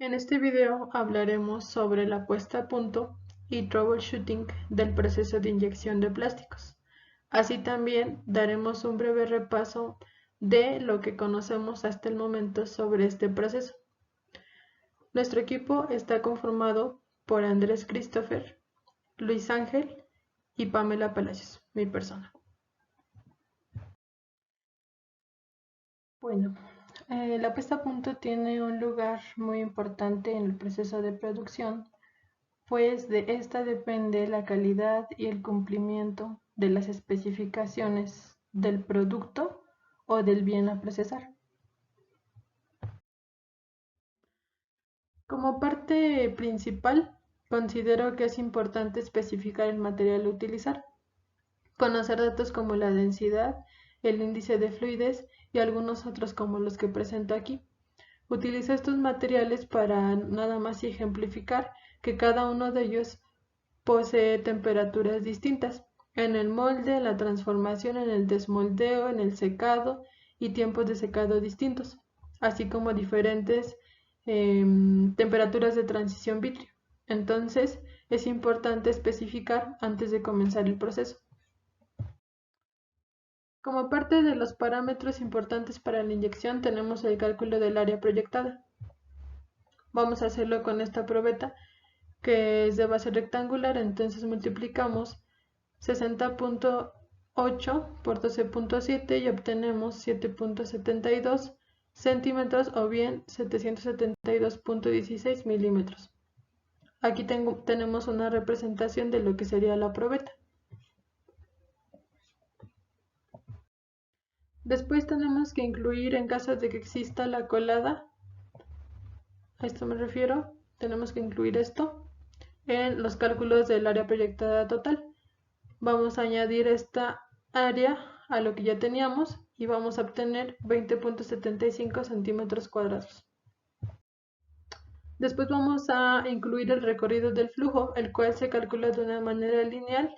En este video hablaremos sobre la puesta a punto y troubleshooting del proceso de inyección de plásticos. Así también daremos un breve repaso de lo que conocemos hasta el momento sobre este proceso. Nuestro equipo está conformado por Andrés Christopher, Luis Ángel y Pamela Palacios, mi persona. Bueno, la puesta a punto tiene un lugar muy importante en el proceso de producción, pues de esta depende la calidad y el cumplimiento de las especificaciones del producto o del bien a procesar. Como parte principal, considero que es importante especificar el material a utilizar, conocer datos como la densidad, el índice de fluidez y algunos otros como los que presento aquí. Utilizo estos materiales para nada más ejemplificar que cada uno de ellos posee temperaturas distintas en el molde, en la transformación, en el desmoldeo, en el secado y tiempos de secado distintos, así como diferentes temperaturas de transición vitrio. Entonces, es importante especificar antes de comenzar el proceso. Como parte de los parámetros importantes para la inyección tenemos el cálculo del área proyectada. Vamos a hacerlo con esta probeta que es de base rectangular, entonces multiplicamos 60.8 por 12.7 y obtenemos 7.72 centímetros o bien 772.16 milímetros. Aquí tenemos una representación de lo que sería la probeta. Después tenemos que incluir, en caso de que exista la colada, a esto me refiero, tenemos que incluir esto en los cálculos del área proyectada total. Vamos a añadir esta área a lo que ya teníamos y vamos a obtener 20.75 centímetros cuadrados. Después vamos a incluir el recorrido del flujo, el cual se calcula de una manera lineal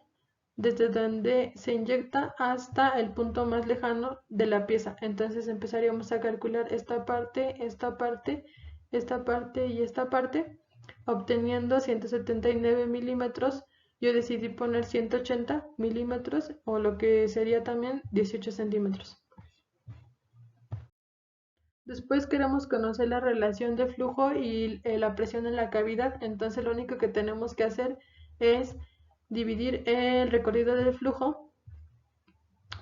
desde donde se inyecta hasta el punto más lejano de la pieza. Entonces empezaríamos a calcular esta parte, esta parte, esta parte y esta parte, obteniendo 179 milímetros. Yo decidí poner 180 milímetros o lo que sería también 18 centímetros. Después queremos conocer la relación de flujo y la presión en la cavidad, entonces lo único que tenemos que hacer es dividir el recorrido del flujo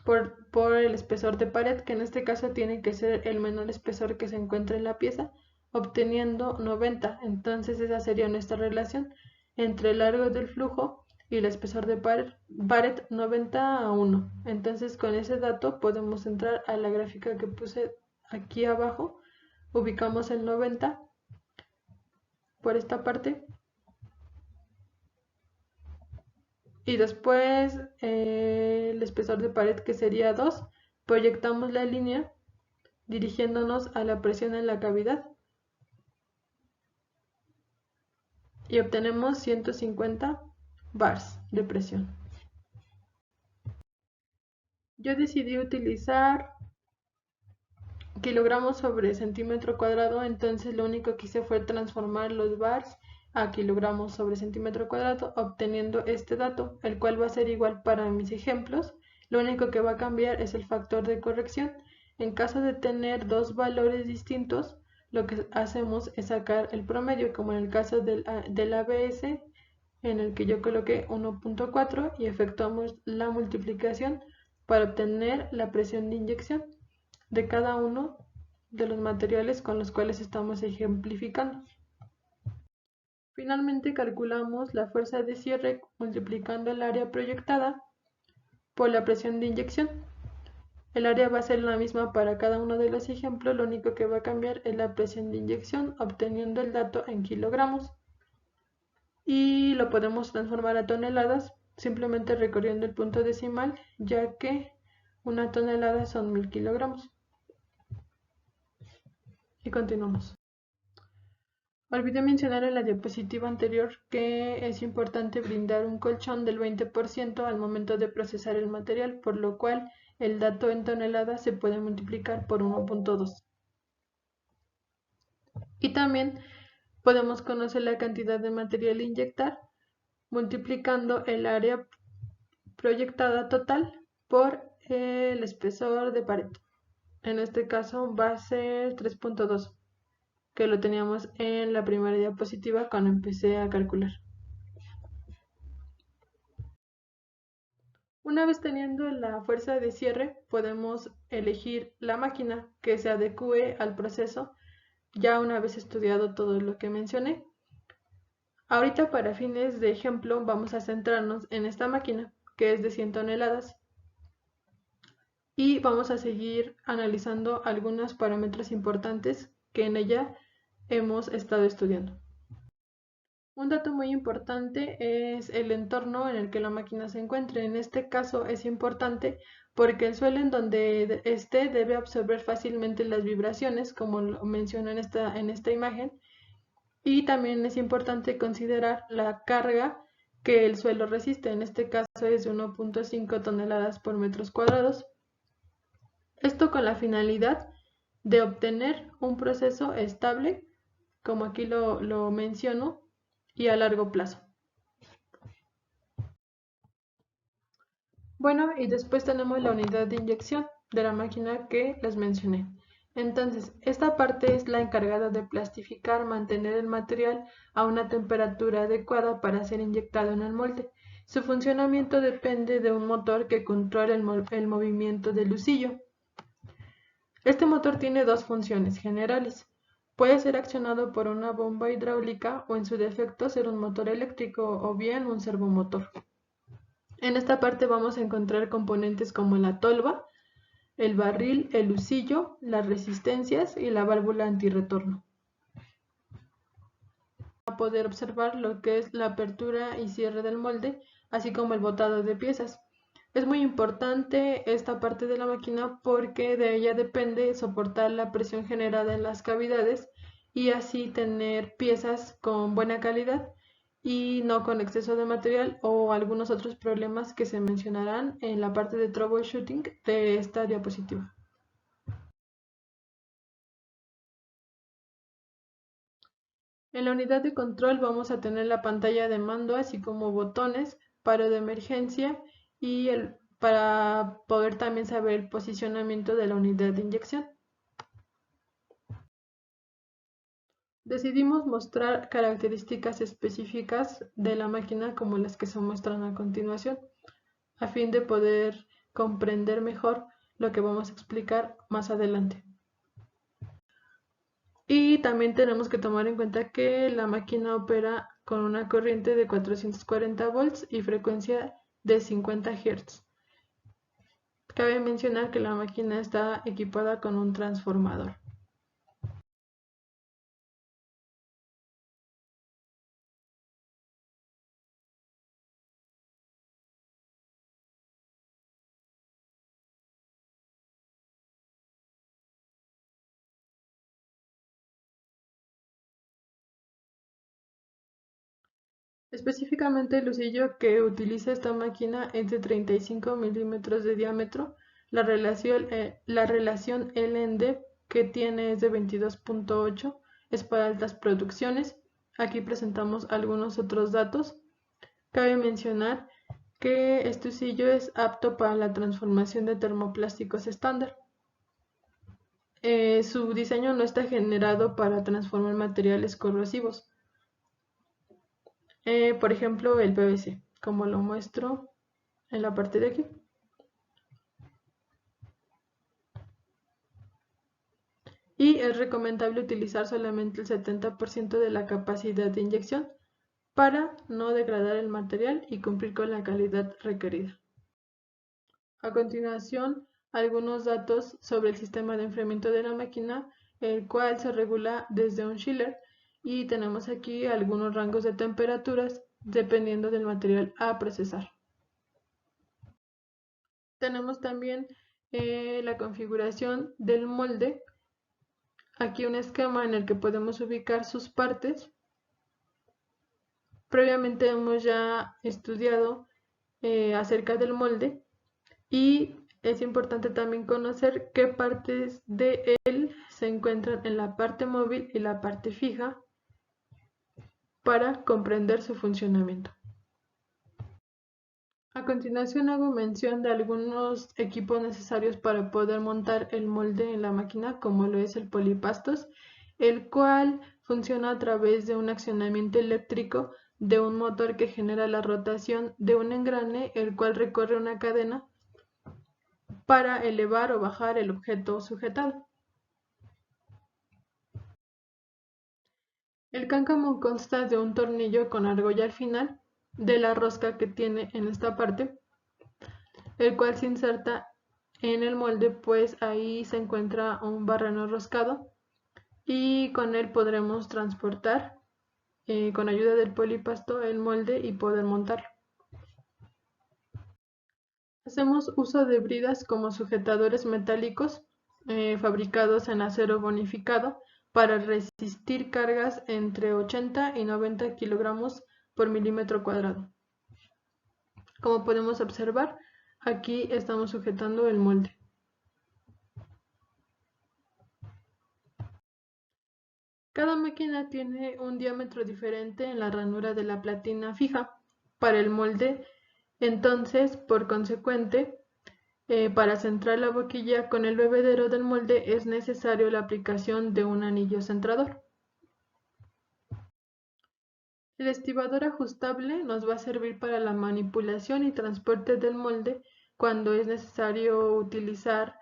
por el espesor de pared, que en este caso tiene que ser el menor espesor que se encuentra en la pieza, obteniendo 90. Entonces esa sería nuestra relación entre el largo del flujo y el espesor de pared 90 a 1. Entonces con ese dato podemos entrar a la gráfica que puse aquí abajo, ubicamos el 90 por esta parte y después el espesor de pared que sería 2, proyectamos la línea dirigiéndonos a la presión en la cavidad y obtenemos 150 bars de presión. Yo decidí utilizar kilogramos sobre centímetro cuadrado, entonces lo único que hice fue transformar los bars a kilogramos sobre centímetro cuadrado, obteniendo este dato, el cual va a ser igual para mis ejemplos. Lo único que va a cambiar es el factor de corrección. En caso de tener dos valores distintos, lo que hacemos es sacar el promedio, como en el caso del ABS, en el que yo coloqué 1.4 y efectuamos la multiplicación para obtener la presión de inyección de cada uno de los materiales con los cuales estamos ejemplificando. Finalmente calculamos la fuerza de cierre multiplicando el área proyectada por la presión de inyección. El área va a ser la misma para cada uno de los ejemplos, lo único que va a cambiar es la presión de inyección, obteniendo el dato en kilogramos. Y lo podemos transformar a toneladas, simplemente recorriendo el punto decimal, ya que una tonelada son 1000 kilogramos. Y continuamos. Olvidé mencionar en la diapositiva anterior que es importante brindar un colchón del 20% al momento de procesar el material, por lo cual el dato en toneladas se puede multiplicar por 1.2. Y también podemos conocer la cantidad de material a inyectar multiplicando el área proyectada total por el espesor de pared. En este caso va a ser 3.2, que lo teníamos en la primera diapositiva cuando empecé a calcular. Una vez teniendo la fuerza de cierre, podemos elegir la máquina que se adecue al proceso, ya una vez estudiado todo lo que mencioné. Ahorita, para fines de ejemplo, vamos a centrarnos en esta máquina, que es de 100 toneladas, y vamos a seguir analizando algunos parámetros importantes que en ella hemos estado estudiando. Un dato muy importante es el entorno en el que la máquina se encuentre. En este caso es importante porque el suelo en donde esté debe absorber fácilmente las vibraciones, como lo menciono en esta imagen, y también es importante considerar la carga que el suelo resiste. En este caso es de 1.5 toneladas por metros cuadrados. Esto con la finalidad de obtener un proceso estable, como aquí lo menciono, y a largo plazo. Bueno, y después tenemos la unidad de inyección de la máquina que les mencioné. Entonces, esta parte es la encargada de plastificar, mantener el material a una temperatura adecuada para ser inyectado en el molde. Su funcionamiento depende de un motor que controla el movimiento del lucillo. Este motor tiene dos funciones generales. Puede ser accionado por una bomba hidráulica o en su defecto ser un motor eléctrico o bien un servomotor. En esta parte vamos a encontrar componentes como la tolva, el barril, el lucillo, las resistencias y la válvula antirretorno. A poder observar lo que es la apertura y cierre del molde, así como el botado de piezas. Es muy importante esta parte de la máquina porque de ella depende soportar la presión generada en las cavidades y así tener piezas con buena calidad y no con exceso de material o algunos otros problemas que se mencionarán en la parte de troubleshooting de esta diapositiva. En la unidad de control vamos a tener la pantalla de mando, así como botones, paro de emergencia y para poder también saber el posicionamiento de la unidad de inyección. Decidimos mostrar características específicas de la máquina como las que se muestran a continuación, a fin de poder comprender mejor lo que vamos a explicar más adelante. Y también tenemos que tomar en cuenta que la máquina opera con una corriente de 440 volts y frecuencia de 50 Hz. Cabe mencionar que la máquina está equipada con un transformador. Específicamente el lucillo que utiliza esta máquina es de 35 milímetros de diámetro. La relación LND que tiene es de 22.8, es para altas producciones. Aquí presentamos algunos otros datos. Cabe mencionar que este lucillo es apto para la transformación de termoplásticos estándar. Su diseño no está generado para transformar materiales corrosivos. Por ejemplo, el PVC, como lo muestro en la parte de aquí. Y es recomendable utilizar solamente el 70% de la capacidad de inyección para no degradar el material y cumplir con la calidad requerida. A continuación, algunos datos sobre el sistema de enfriamiento de la máquina, el cual se regula desde un chiller, y tenemos aquí algunos rangos de temperaturas dependiendo del material a procesar. Tenemos también la configuración del molde. Aquí un esquema en el que podemos ubicar sus partes. Previamente hemos ya estudiado acerca del molde y es importante también conocer qué partes de él se encuentran en la parte móvil y la parte fija para comprender su funcionamiento. A continuación hago mención de algunos equipos necesarios para poder montar el molde en la máquina, como lo es el polipastos, el cual funciona a través de un accionamiento eléctrico de un motor que genera la rotación de un engrane, el cual recorre una cadena para elevar o bajar el objeto sujetado. El cáncamo consta de un tornillo con argolla al final de la rosca que tiene en esta parte, el cual se inserta en el molde, pues ahí se encuentra un barreno roscado y con él podremos transportar con ayuda del polipasto el molde y poder montarlo. Hacemos uso de bridas como sujetadores metálicos fabricados en acero bonificado para resistir cargas entre 80 y 90 kilogramos por milímetro cuadrado. Como podemos observar, aquí estamos sujetando el molde. Cada máquina tiene un diámetro diferente en la ranura de la platina fija para el molde, entonces, por consecuente, para centrar la boquilla con el bebedero del molde es necesario la aplicación de un anillo centrador. El estibador ajustable nos va a servir para la manipulación y transporte del molde cuando es necesario utilizar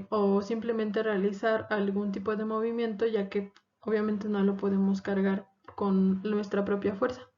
o simplemente realizar algún tipo de movimiento, ya que obviamente no lo podemos cargar con nuestra propia fuerza.